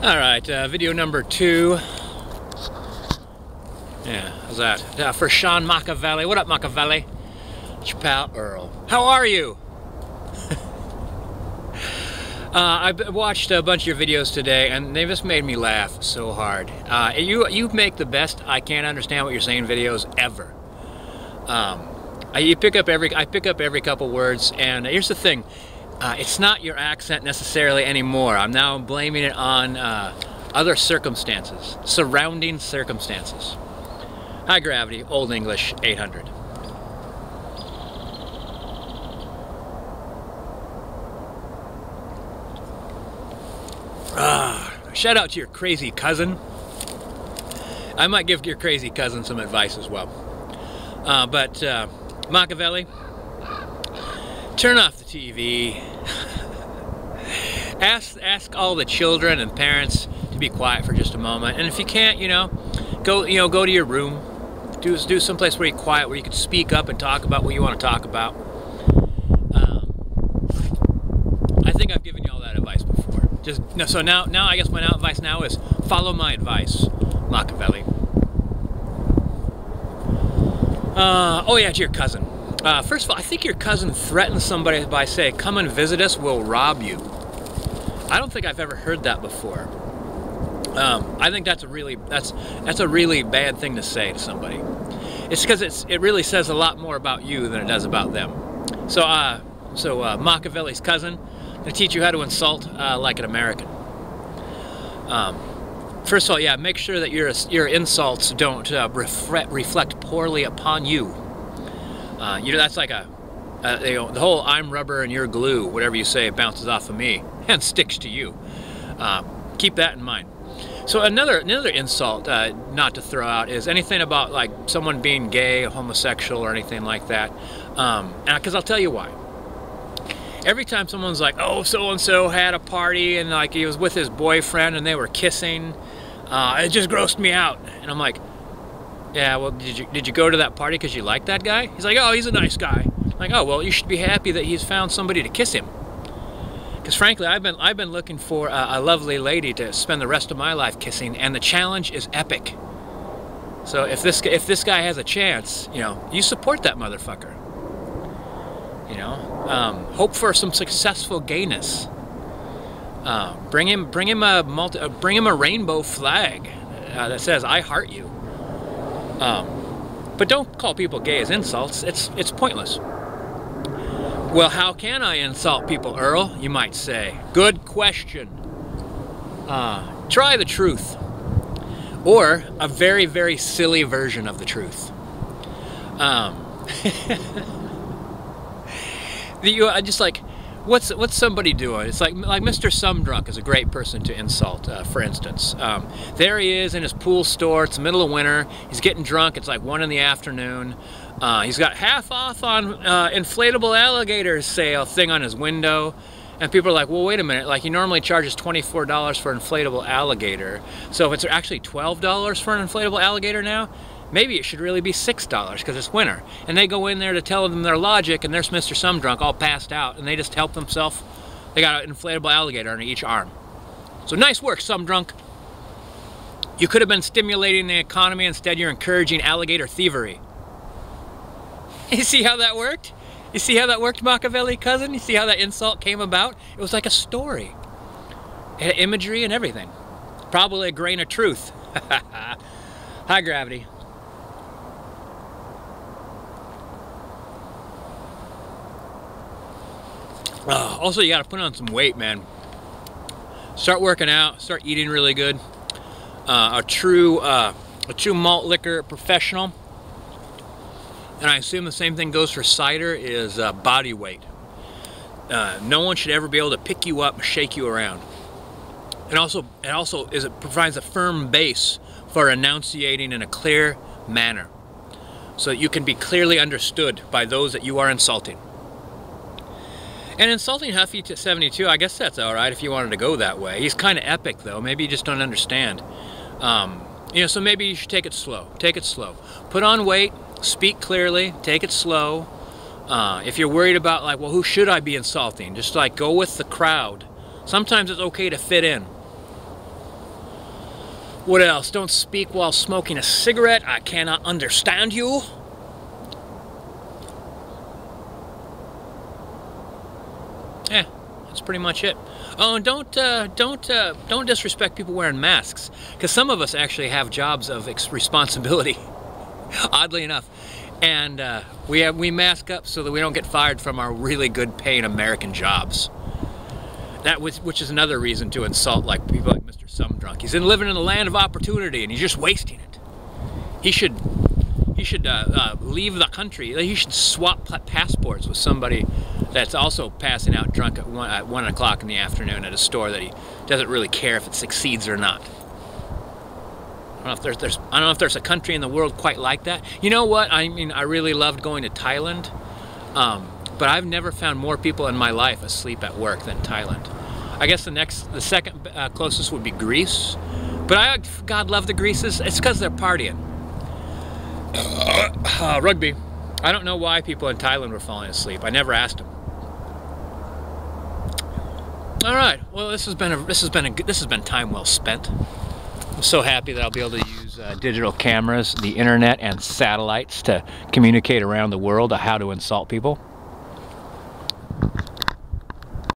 Alright, video number 2. Yeah, how's that? For Sean Makaveli. What up, Makaveli? It's your pal, Earl. How are you? I've watched a bunch of your videos today, and they just made me laugh so hard. You make the best I can't understand what you're saying videos ever. I pick up every couple words, and here's the thing. It's not your accent necessarily anymore. I'm now blaming it on other circumstances, surrounding circumstances. High gravity, Old English, 800. Shout out to your crazy cousin. I might give your crazy cousin some advice as well. But Makaveli, turn off the TV. Ask all the children and parents to be quiet for just a moment. And if you can't, go to your room. Do someplace where you're quiet, where you can speak up and talk about what you want to talk about. I think I've given you all that advice before. So now I guess my advice now is follow my advice, Makaveli. Oh yeah, to your cousin. First of all, I think your cousin threatened somebody by saying, "Come and visit us, we'll rob you." I don't think I've ever heard that before. I think that's a really bad thing to say to somebody. It's because it really says a lot more about you than it does about them. So Makaveli's cousin, I'm gonna teach you how to insult like an American. First of all, yeah, make sure that your insults don't reflect poorly upon you. That's like the whole "I'm rubber and you're glue," whatever you say bounces off of me and sticks to you. Keep that in mind. So another insult not to throw out is anything about like someone being gay, homosexual, or anything like that. Because I'll tell you why. Every time someone's like, "Oh, so-and-so had a party and like he was with his boyfriend and they were kissing," it just grossed me out. And I'm like, "Yeah, well, did you go to that party because you like that guy?" He's like, "Oh, he's a nice guy." I'm like, "Oh, well, you should be happy that he's found somebody to kiss him." Because frankly, I've been looking for a lovely lady to spend the rest of my life kissing, and the challenge is epic. So if this guy has a chance, you support that motherfucker. Hope for some successful gayness. Bring him a rainbow flag that says "I heart you." But don't call people gay as insults. It's pointless. Well, how can I insult people, Earl? You might say. Good question. Try the truth, or a very, very silly version of the truth. What's somebody doing? It's like Mr. Sumdrunk is a great person to insult, for instance. There he is in his pool store. It's the middle of winter. He's getting drunk. It's like 1 in the afternoon. He's got half off on inflatable alligator sale thing on his window. And people are like, "Well, wait a minute. Like, he normally charges $24 for an inflatable alligator. So if it's actually $12 for an inflatable alligator now, maybe it should really be $6 because it's winter." And they go in there to tell them their logic, and there's Mr. Sumdrunk all passed out, and they just help themselves. They got an inflatable alligator under each arm. So nice work, Sumdrunk. You could have been stimulating the economy. Instead, you're encouraging alligator thievery. You see how that worked? You see how that worked, Makaveli cousin? You see how that insult came about? It was like a story. It had imagery and everything. Probably a grain of truth. High gravity. Also, you got to put on some weight, man. Start working out. Start eating really good. A true malt liquor professional, and I assume the same thing goes for cider, is body weight. No one should ever be able to pick you up and shake you around. And it provides a firm base for enunciating in a clear manner, so that you can be clearly understood by those that you are insulting. And insulting Huffy to 72, I guess that's all right if you wanted to go that way. He's kind of epic, though. Maybe you just don't understand. So maybe you should take it slow. Take it slow. Put on weight. Speak clearly. Take it slow. If you're worried about, like, well, who should I be insulting? Just, like, go with the crowd. Sometimes it's okay to fit in. What else? Don't speak while smoking a cigarette. I cannot understand you. Yeah, that's pretty much it. Oh, and don't disrespect people wearing masks, because some of us actually have jobs of responsibility. Oddly enough, and we mask up so that we don't get fired from our really good paying American jobs. Which is another reason to insult like people like Mr. Some Drunk. He's living in the land of opportunity and he's just wasting it. He should leave the country. He should swap passports with somebody that's also passing out drunk at 1 o'clock in the afternoon at a store that he doesn't really care if it succeeds or not. I don't know if there's a country in the world quite like that. You know what? I mean, I really loved going to Thailand. But I've never found more people in my life asleep at work than Thailand. I guess the second closest would be Greece. But God love the Greases. It's because they're partying. Rugby. I don't know why people in Thailand were falling asleep. I never asked them. All right. Well, this has been time well spent. I'm so happy that I'll be able to use digital cameras, the internet, and satellites to communicate around the world how to insult people.